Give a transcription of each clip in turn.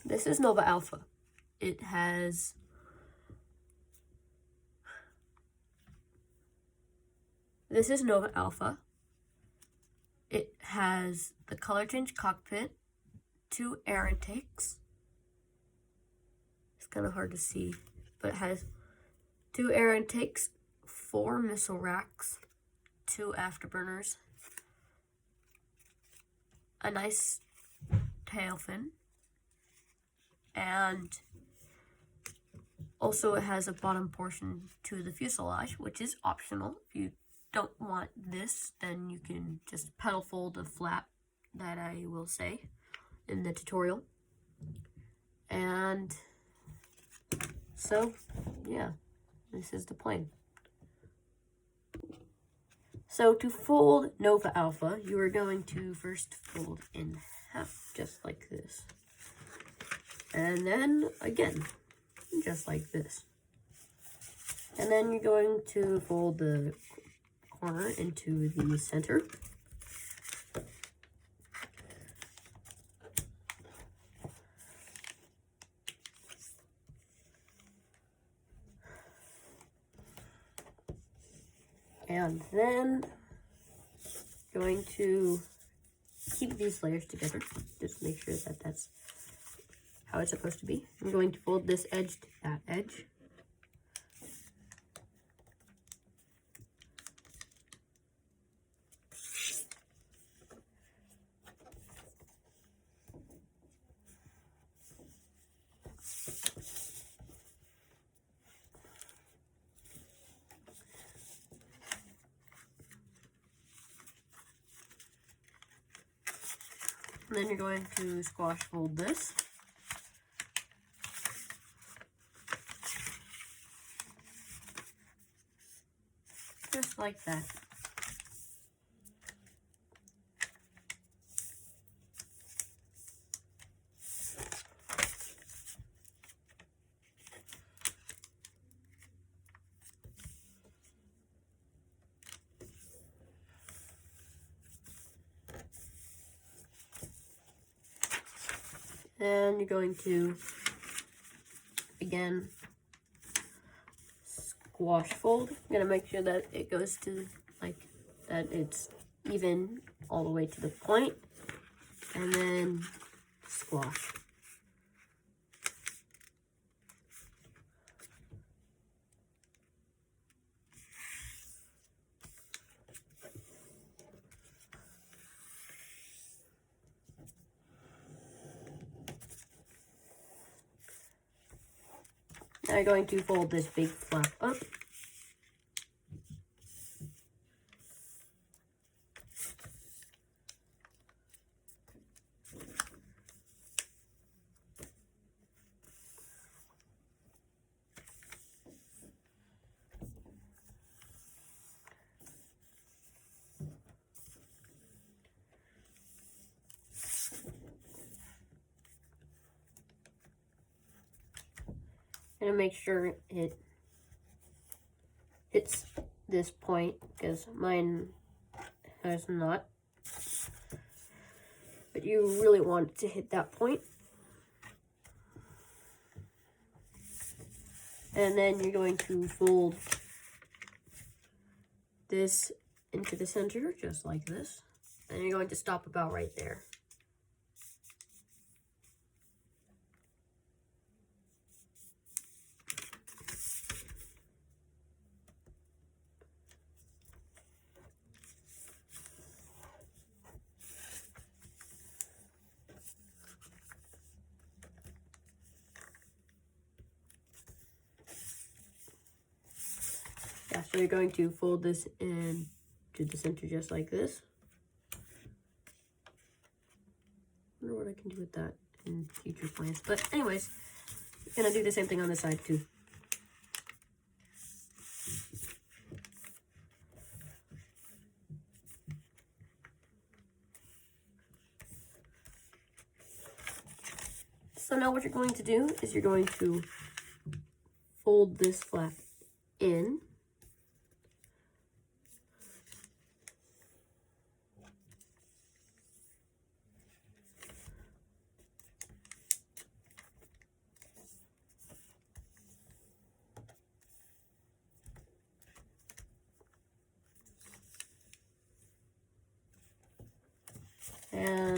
This is Nova Alpha. It has This is Nova Alpha. It has the color change cockpit, 2 air intakes. It's kind of hard to see, but it has 2 air intakes, 4 missile racks, 2 afterburners, a nice tail fin, and also it has a bottom portion to the fuselage, which is optional. If you don't want this, then you can just pedal fold the flap that I will say in the tutorial. And so, yeah, this is the plane. So to fold Nova Alpha, you are going to first fold in half, just like this. And then again, just like this. And then you're going to fold the corner into the center. And then going to keep these layers together. Just make sure that that's how it's supposed to be. I'm going to fold this edge to that edge. And then you're going to squash fold this. Just like that. And you're going to, again, squash fold. I'm going to make sure that it goes to, like, that it's even all the way to the point. And then squash. Now you're going to fold this big flap up. And make sure it hits this point, because mine has not. But you really want it to hit that point. And then you're going to fold this into the center, just like this. And you're going to stop about right there. Yeah, so you're going to fold this in to the center just like this. I wonder what I can do with that in future plans. But anyways, I'm gonna do the same thing on this side too. So now what you're going to do is you're going to fold this flap in.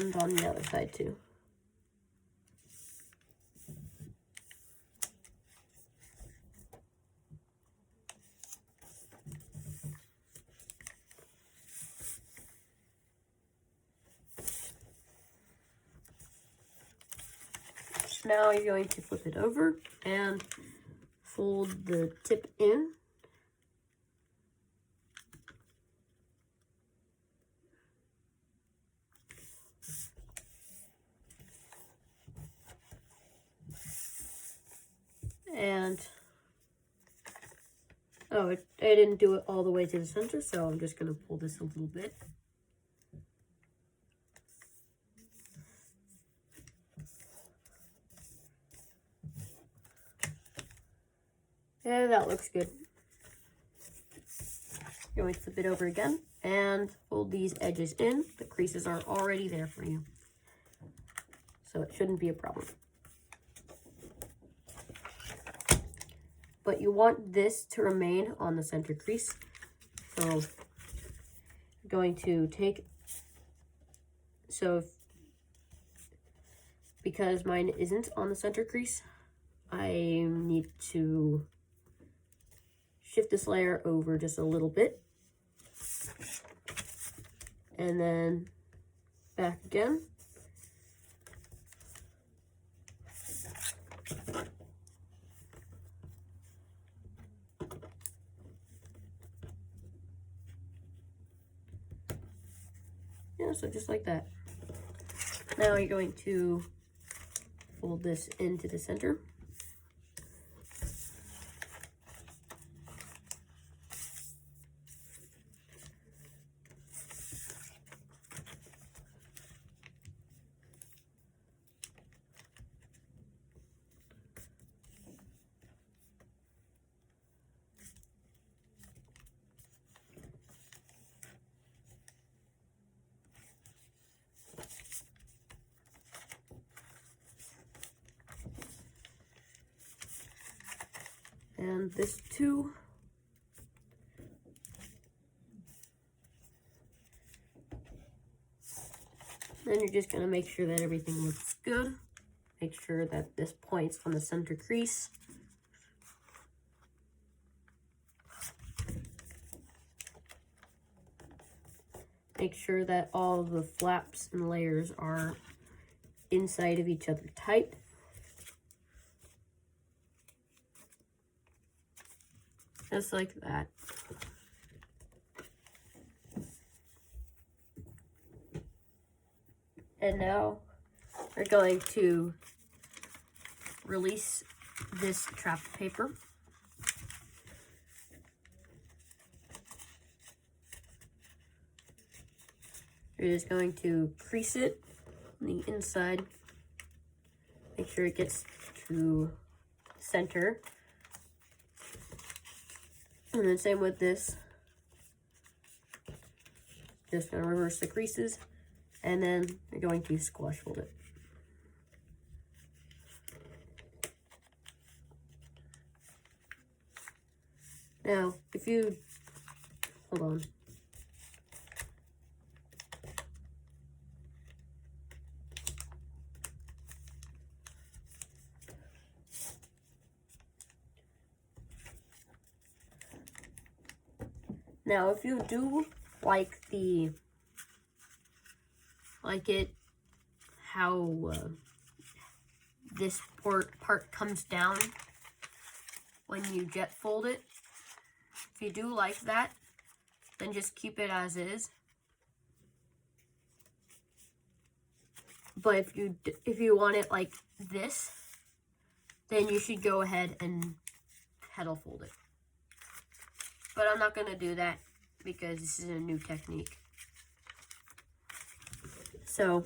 And on the other side too. Now you're going to flip it over and fold the tip in. And, oh, I didn't do it all the way to the center, so I'm just going to pull this a little bit. And that looks good. You're going to flip it over again and fold these edges in. The creases are already there for you, so it shouldn't be a problem. But you want this to remain on the center crease. So you're going to take, because mine isn't on the center crease, I need to shift this layer over just a little bit. And then back again. Yeah, so just like that. Now you're going to fold this into the center. And this too. Then you're just going to make sure that everything looks good. Make sure that this point's on the center crease. Make sure that all the flaps and layers are inside of each other tight. Just like that. And now we're going to release this trapped paper. You're just going to crease it on the inside. Make sure it gets to center. And then same with this. Just gonna reverse the creases, and then you're going to squash fold it. Now, if you, hold on. Now, if you do like how this part comes down when you jet fold it, if you do like that, then just keep it as is. But if you want it like this, then you should go ahead and petal fold it. But I'm not going to do that because this is a new technique. So,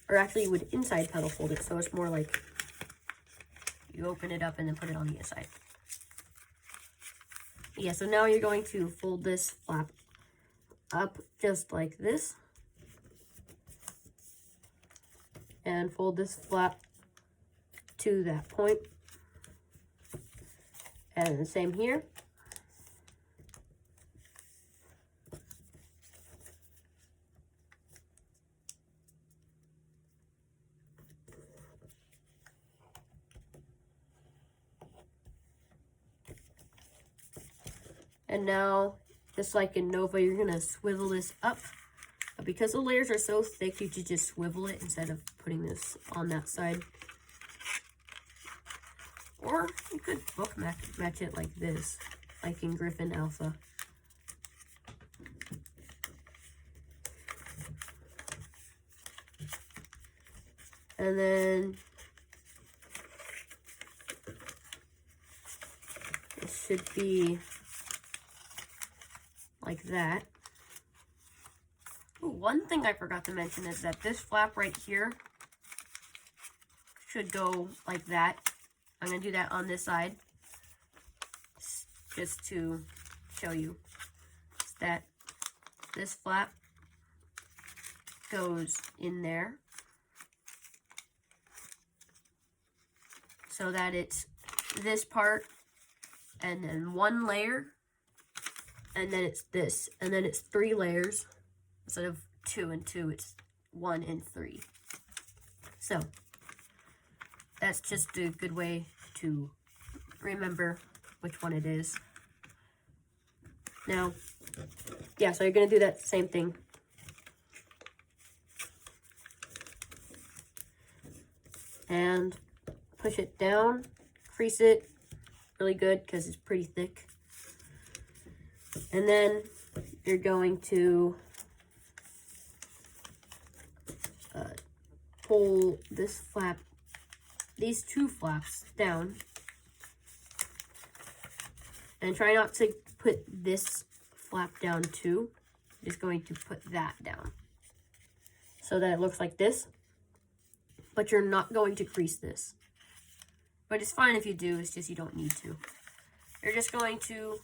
or actually you would inside petal fold it, so it's more like you open it up and then put it on the inside. Yeah, so now you're going to fold this flap up just like this. And fold this flap to that point. And the same here. And now, just like in Nova, you're gonna swivel this up. But because the layers are so thick, you should just swivel it instead of putting this on that side. Or you could book match it like this, like in Griffin Alpha. And then it should be like that. Ooh, one thing I forgot to mention is that this flap right here should go like that. I'm going to do that on this side just to show you that this flap goes in there so that it's this part and then one layer and then it's this and then it's 3 layers instead of 2 and 2, it's 1 and 3. So that's just a good way to remember which one it is. Now, yeah, so you're going to do that same thing. And push it down, crease it really good because it's pretty thick. And then you're going to pull this flap, these 2 flaps down, and try not to put this flap down too. I'm just going to put that down so that it looks like this, but you're not going to crease this. But it's fine if you do, it's just you don't need to. You're just going to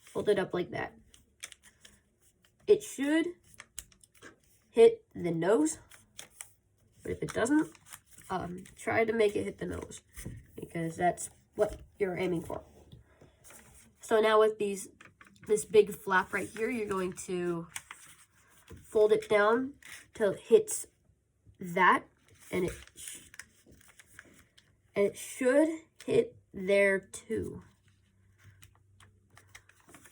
fold it up like that. It should hit the nose, but if it doesn't, try to make it hit the nose because that's what you're aiming for. So now with this big flap right here, you're going to fold it down till it hits that, and it should hit there too.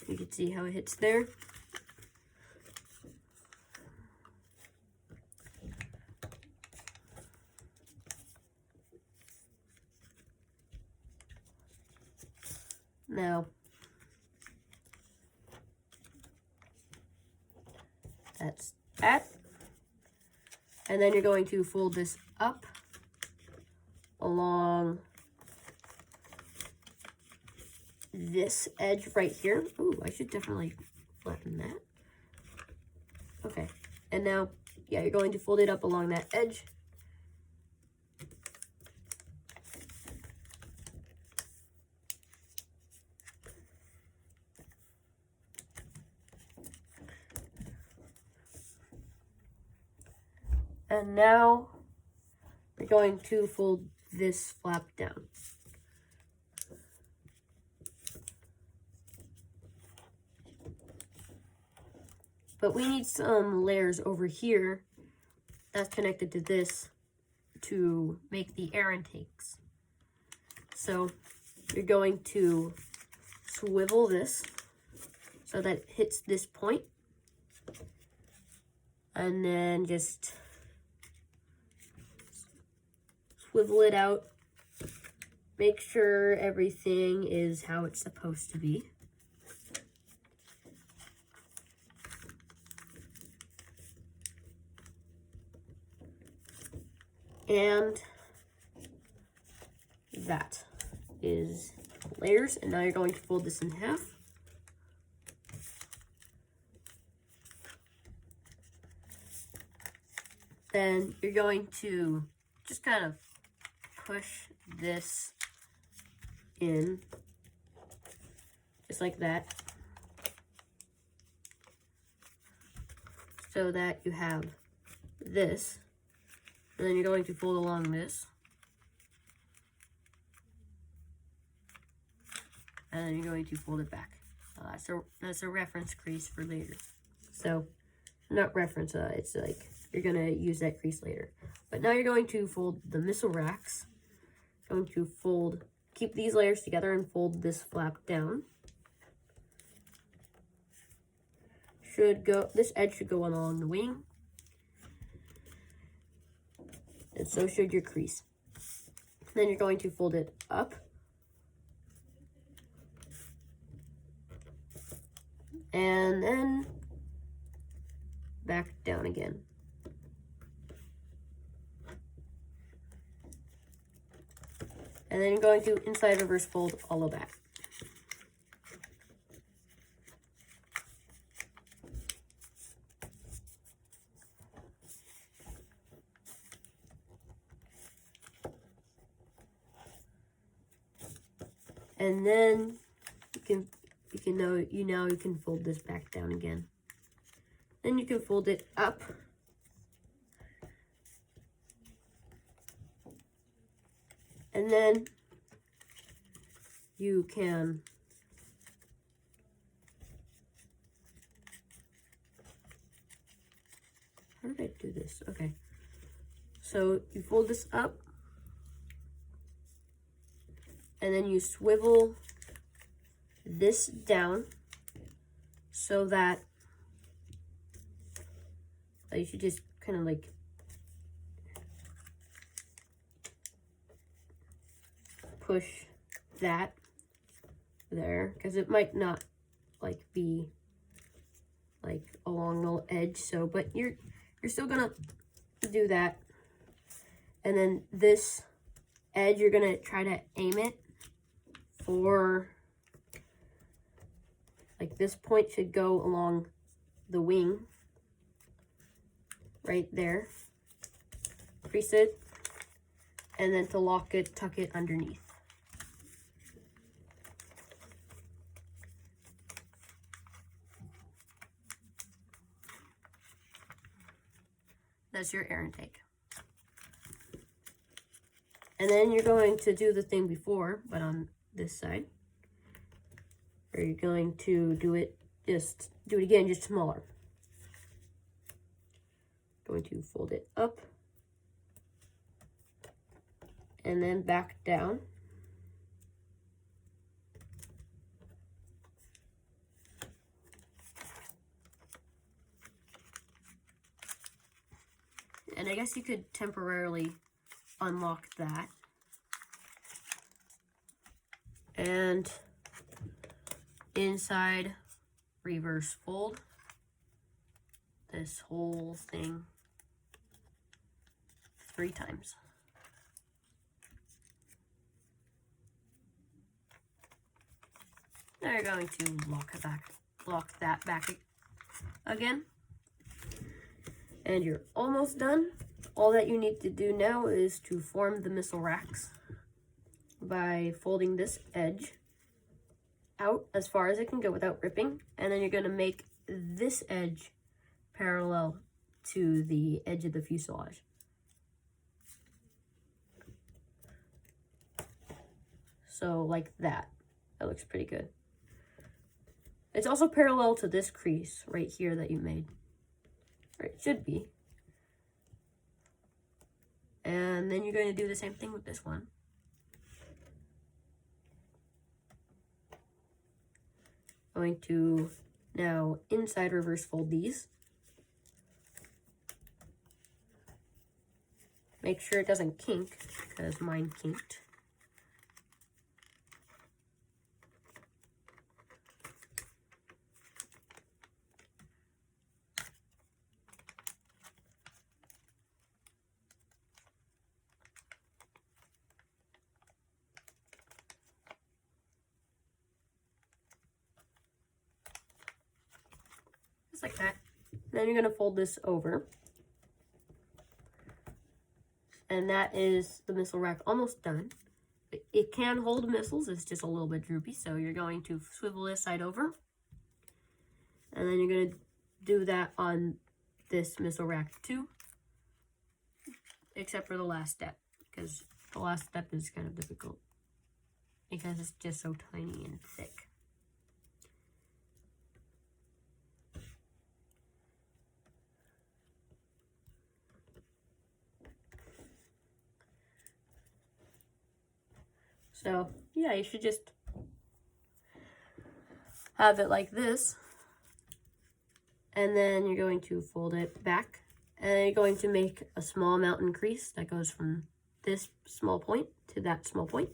You can see how it hits there. Now, that's that. And then you're going to fold this up along this edge right here. Ooh, I should definitely flatten that. Okay, and now, yeah, you're going to fold it up along that edge. And now we're going to fold this flap down. But we need some layers over here that's connected to this to make the air intakes. So you're going to swivel this so that it hits this point. And then just swivel it out. Make sure everything is how it's supposed to be. And that is layers. And now you're going to fold this in half. Then you're going to just kind of push this in, just like that, so that you have this, and then you're going to fold along this, and then you're going to fold it back. That's a reference crease for later. So, not reference, it's like, you're going to use that crease later. But now you're going to fold the missile racks. Going to keep these layers together and fold this flap down. this edge should go along the wing. And so should your crease. Then you're going to fold it up. And then back down again. And then you're going to inside reverse fold all of that. And then you can fold this back down again. Then you can fold it up. And then you can how did I do this? Okay. So you fold this up. And then you swivel this down so that you should just kind of like push that there, because it might not like be like along the edge, so but you're still gonna do that. And then this edge, you're gonna try to aim it for like this point should go along the wing right there. Crease it, and then to lock it, tuck it underneath. That's your air intake. And then you're going to do the thing before, but on this side. Or you're going to do it again, just smaller. Going to fold it up. And then back down. And I guess you could temporarily unlock that. And inside reverse fold this whole thing 3 times. Now you're going to lock that back again. And you're almost done. All that you need to do now is to form the missile racks by folding this edge out as far as it can go without ripping. And then you're going to make this edge parallel to the edge of the fuselage. So like that. That looks pretty good. It's also parallel to this crease right here that you made. Or it should be. And then you're going to do the same thing with this one. Going to now inside reverse fold these. Make sure it doesn't kink, because mine kinked. Just like that. Then you're going to fold this over. And that is the missile rack almost done. It can hold missiles, it's just a little bit droopy, so you're going to swivel this side over. And then you're going to do that on this missile rack too. Except for the last step, because the last step is kind of difficult. Because it's just so tiny and thick. So, yeah, you should just have it like this. And then you're going to fold it back, and you're going to make a small mountain crease that goes from this small point to that small point.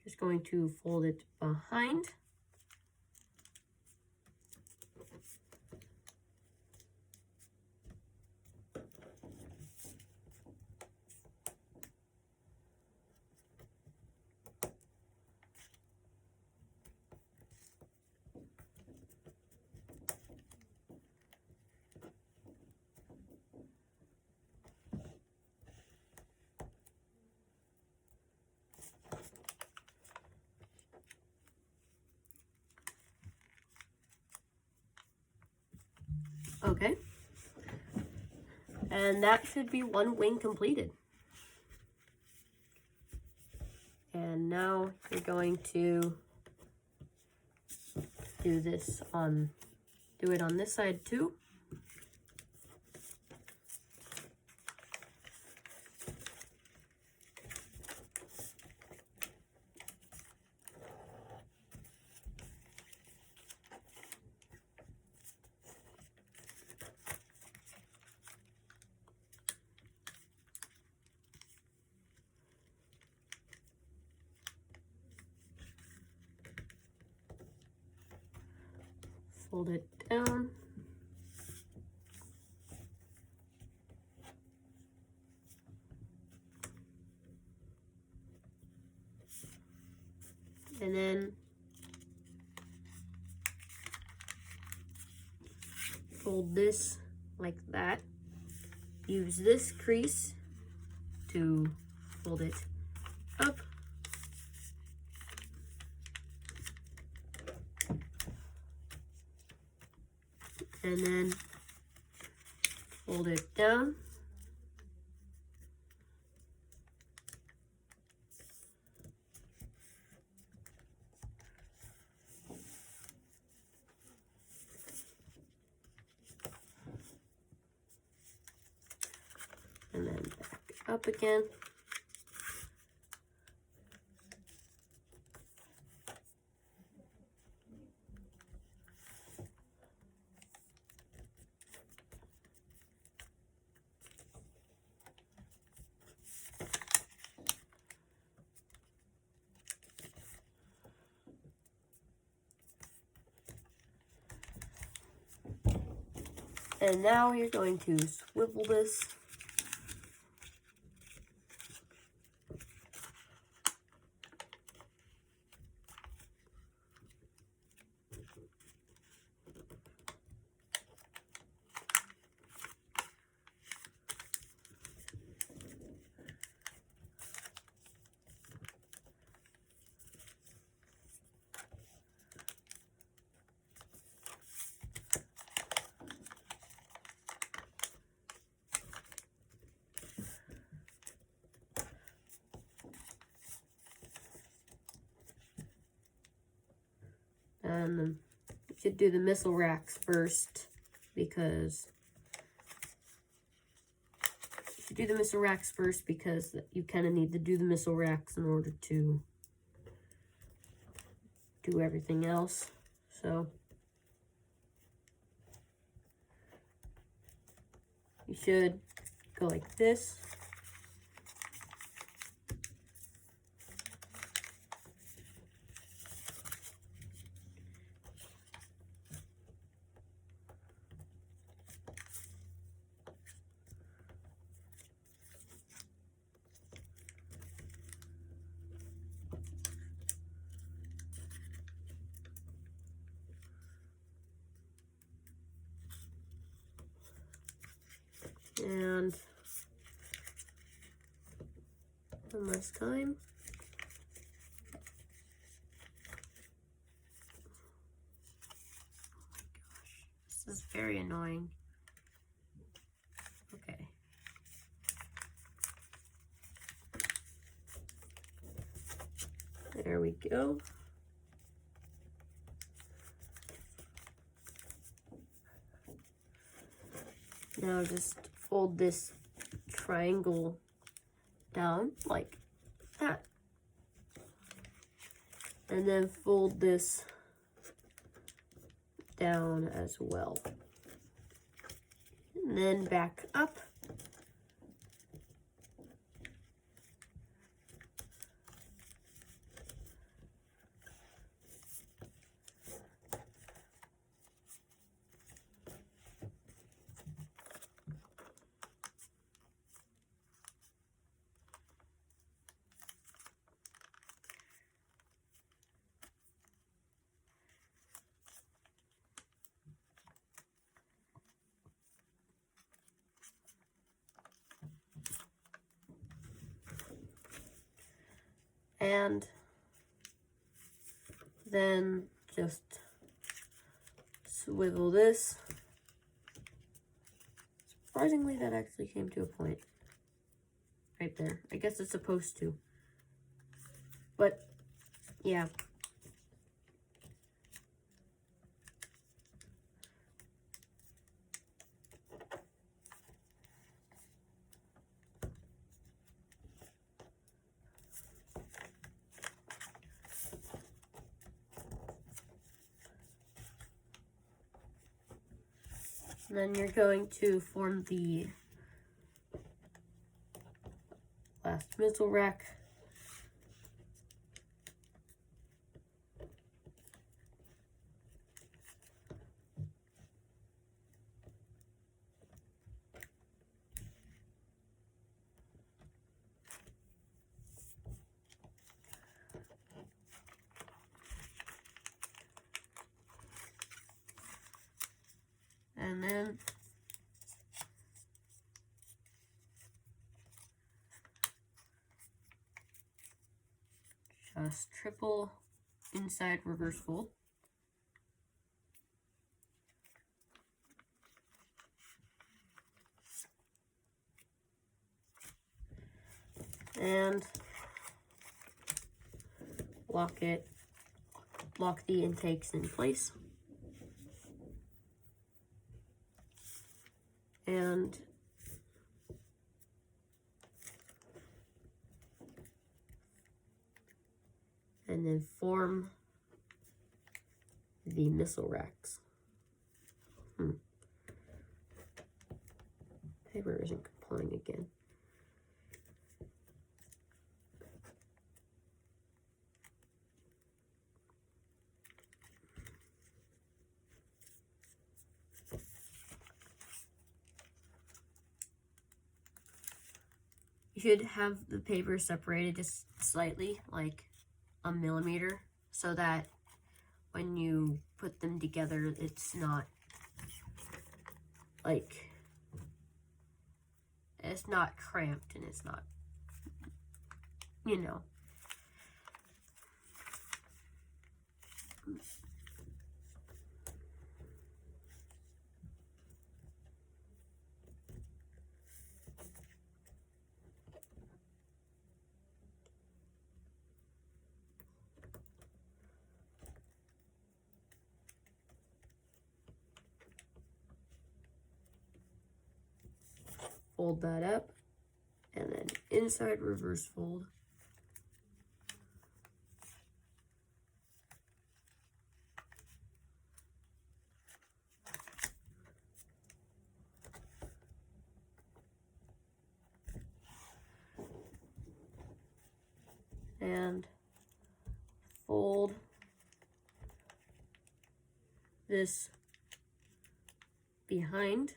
Just going to fold it behind. Okay. And that should be one wing completed. And now you're going to do it on this side too. Fold it down. And then fold this like that. Use this crease to fold it up. And then fold it down. And then back up again. And now you're going to swivel this. And you should do the missile racks first, because you kind of need to do the missile racks in order to do everything else. So you should go like this. And one last time. Oh my gosh, this is very annoying. Okay. There we go. Now just fold this triangle down like that. And then fold this down as well. And then back up. And then just swivel this. Surprisingly, that actually came to a point right there. I guess it's supposed to. But, yeah. And then you're going to form the last missile rack. And then just triple inside reverse fold. And lock the intakes in place. And then form the missile racks. Paper isn't complying again. You should have the paper separated just slightly, like a millimeter, so that when you put them together, it's not like, it's not cramped and it's not, you know. Fold that up, and then inside reverse fold. And fold this behind.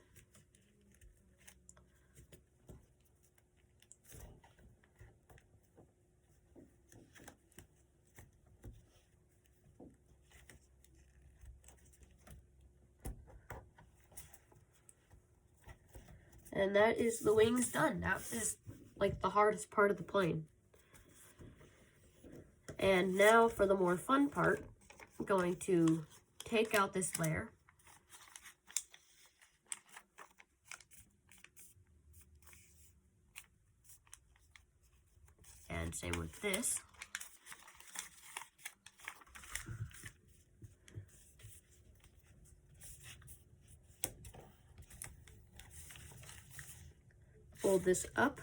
And that is the wings done. That is like the hardest part of the plane. And now for the more fun part, I'm going to take out this layer. And same with this. Fold this up.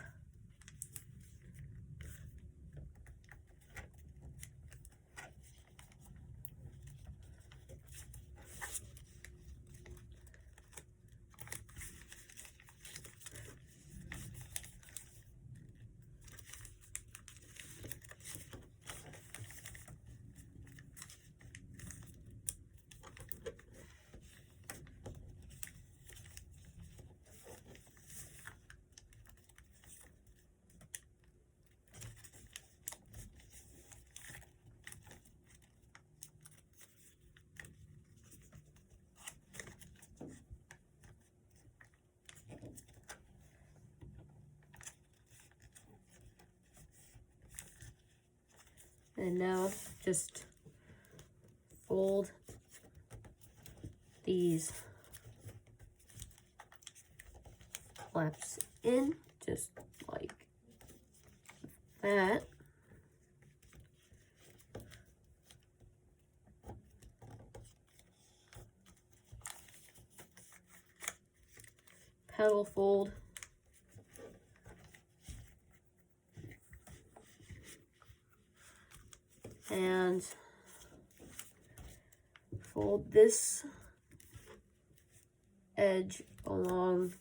And now just fold these flaps in, just like that. Petal fold. And fold this edge along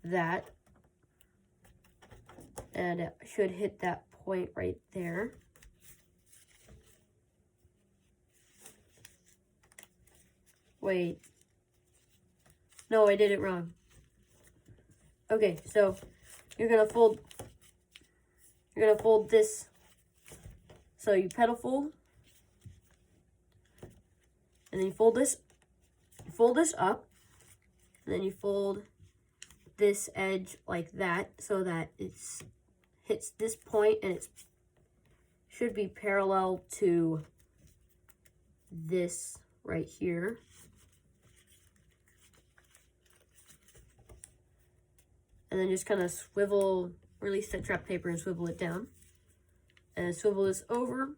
that, and it should hit that point right there. Wait, no, I did it wrong. Okay, so you're gonna fold this. So you petal fold, and then you fold this up, and then you fold this edge like that so that it hits this point, and it should be parallel to this right here. And then just kind of release that trap paper and swivel it down. And swivel this over.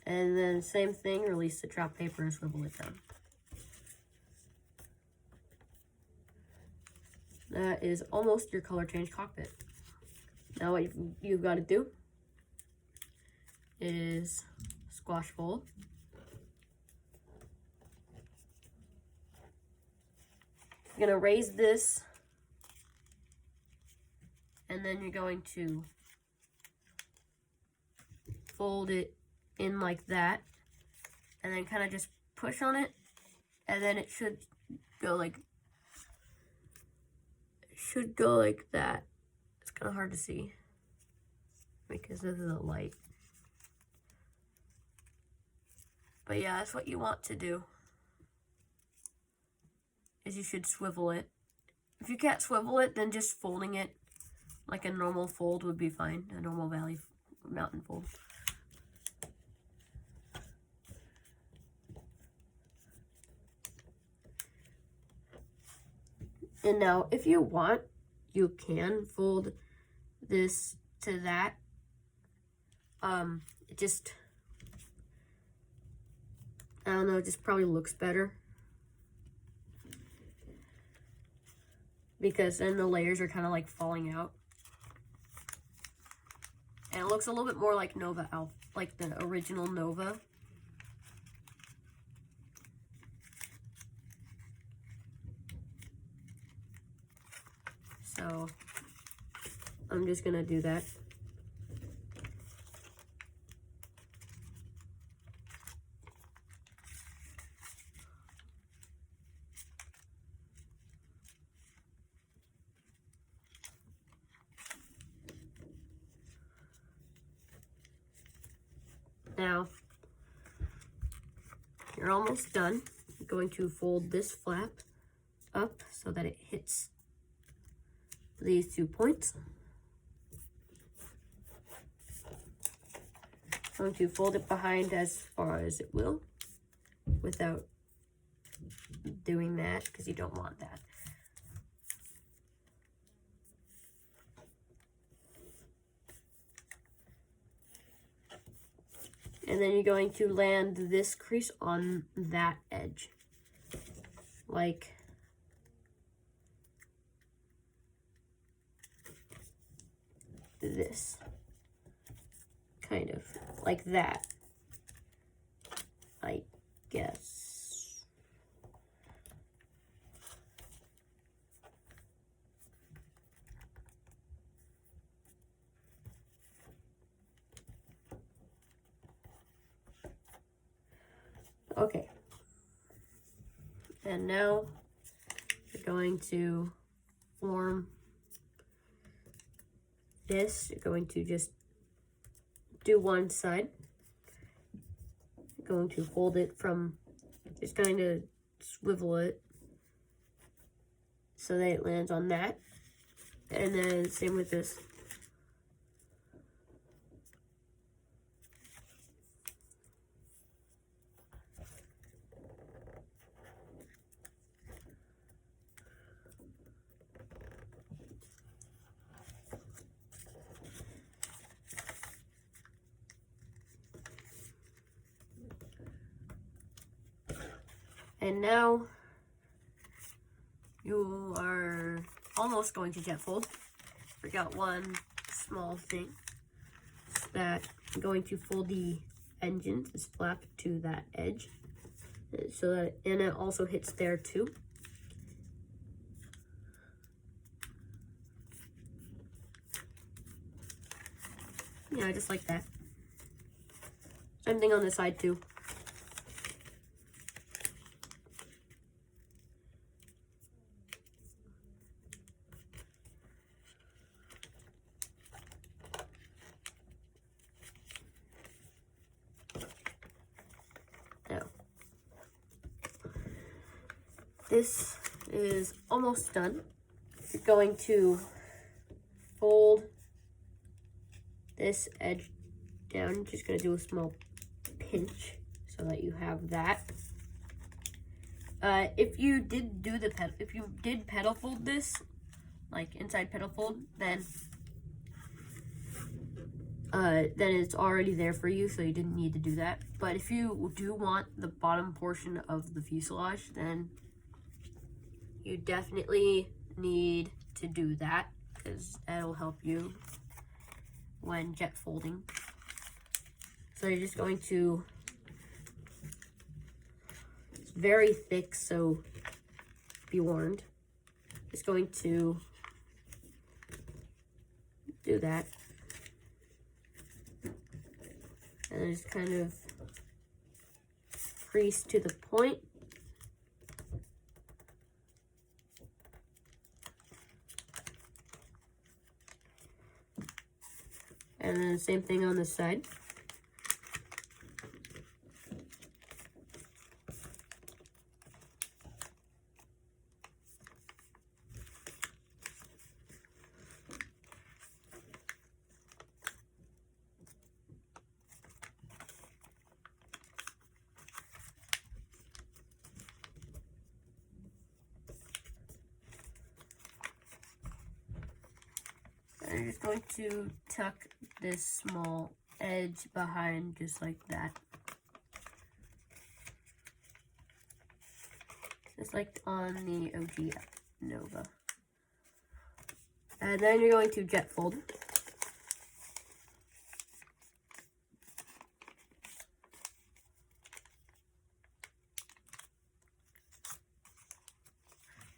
And then same thing, release the trap paper and swivel it down. That is almost your color change cockpit. Now what you've got to do is squash fold. You're going to raise this, and then you're going to fold it in like that, and then kind of just push on it, and then it should go like that. It's kind of hard to see because of the light. But yeah, that's what you want to do. Is you should swivel it. If you can't swivel it, then just folding it like a normal fold would be fine. A normal valley mountain fold. And now, if you want, you can fold this to that. It just, I don't know, it just probably looks better. Because then the layers are kind of like falling out. And it looks a little bit more like Nova Alpha, like the original Nova. So I'm just gonna do that. Now, you're almost done. I'm going to fold this flap up so that it hits these 2 points. I'm going to fold it behind as far as it will without doing that because you don't want that. And then you're going to land this crease on that edge. Like this. Kind of like that, I guess. Okay. And now you're going to form this. You're going to just do one side. You're going to fold it from, just kind of swivel it so that it lands on that. And then same with this. And now you are almost going to jet fold. Forgot one small thing, that I'm going to fold the engine, this flap, to that edge, so that, and it also hits there too. Yeah, just like that. Same thing on this side too. Now, this is almost done. You're going to fold this edge down. You're just going to do a small pinch so that you have that. If you did do the if you did pedal fold this, like inside pedal fold, then it's already there for you, so you didn't need to do that. But if you do want the bottom portion of the fuselage, then you definitely need to do that, because that'll help you when jet folding. So you're just going to, it's very thick, so be warned. Just going to do that. And just kind of crease to the point. And then the same thing on this side. I'm just going to tuck this small edge behind, just like that. Just like on the OG Nova. And then you're going to jet fold.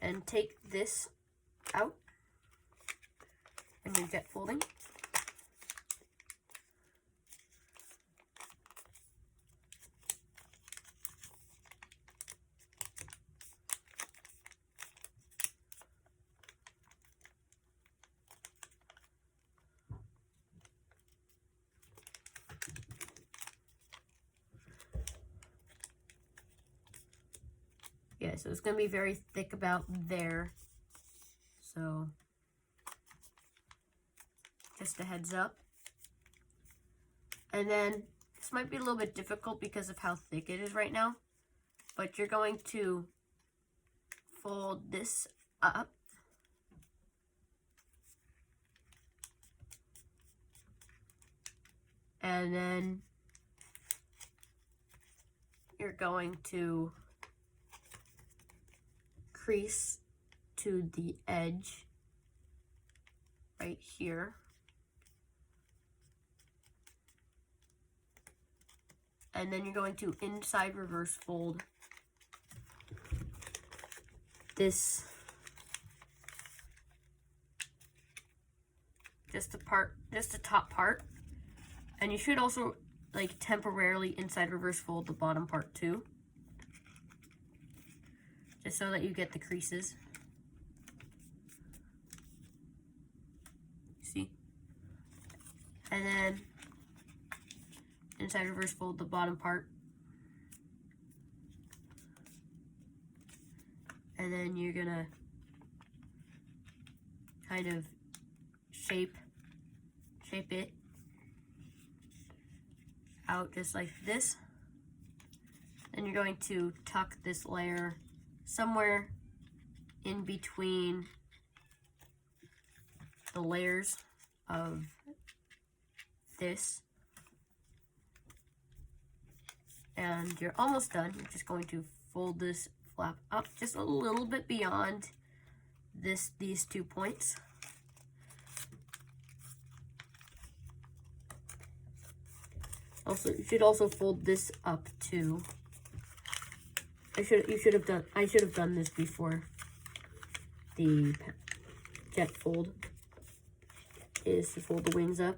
And take this out. And you're jet folding. Yeah, so it's going to be very thick about there. So just a heads up. And then this might be a little bit difficult because of how thick it is right now, but you're going to fold this up and then you're going to crease to the edge right here. And then you're going to inside reverse fold this, just the top part. And you should also like temporarily inside reverse fold the bottom part too, just so that you get the creases. See? And then inside reverse fold the bottom part. And then you're gonna kind of shape it out just like this. Then you're going to tuck this layer somewhere in between the layers of this. And you're almost done. You're just going to fold this flap up just a little bit beyond these 2 points. Also, you should also fold this up too. I should have done this before the jet fold, is to fold the wings up.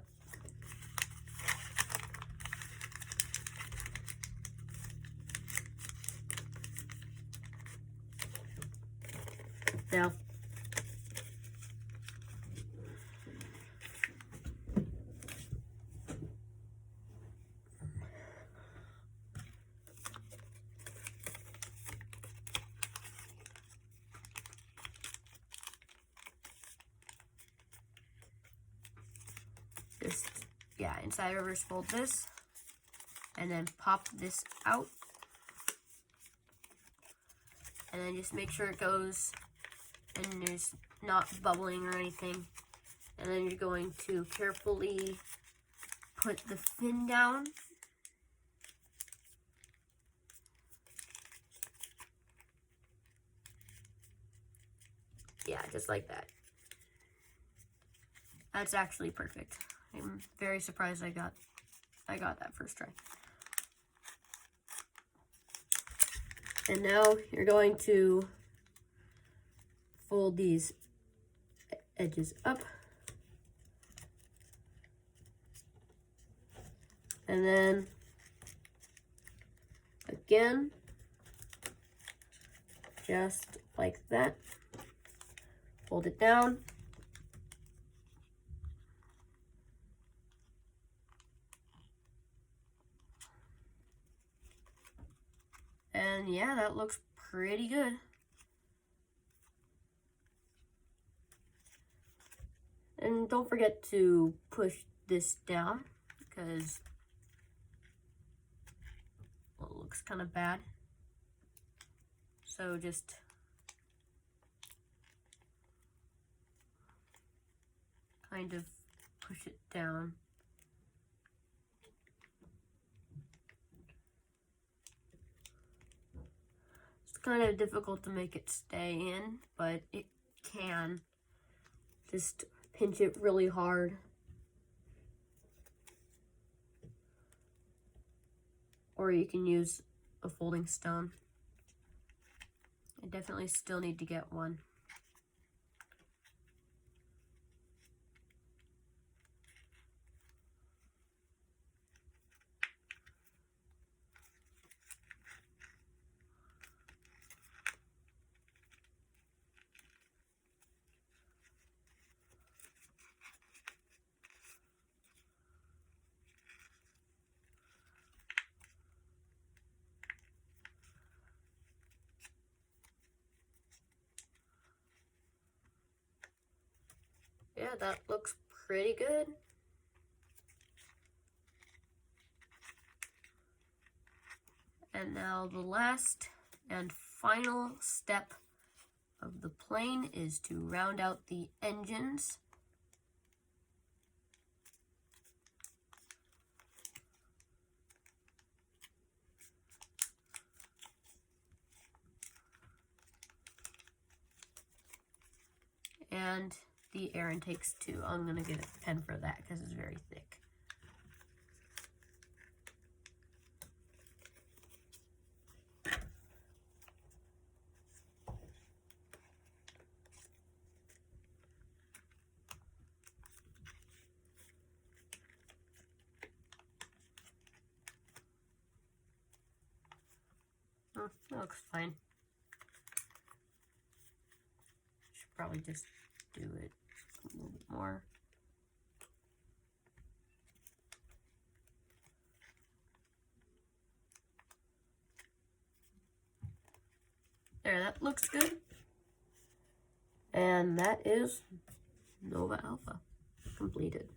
Now, just, yeah, inside reverse fold this, and then pop this out, and then just make sure it goes and there's not bubbling or anything. And then you're going to carefully put the fin down. Yeah, just like that. That's actually perfect. I'm very surprised I got that first try. And now you're going to fold these edges up. And then again, just like that, fold it down. And yeah, that looks pretty good. And don't forget to push this down because it looks kind of bad. So just kind of push it down. It's kind of difficult to make it stay in, but it can. Just pinch it really hard. Or you can use a folding stone. I definitely still need to get one. Yeah, that looks pretty good. And now the last and final step of the plane is to round out the engines. And the air intakes too. I'm going to get a pen for that because it's very thick. Oh, that looks fine. Should probably just do it a little bit more. There, that looks good. And that is Nova Alpha completed.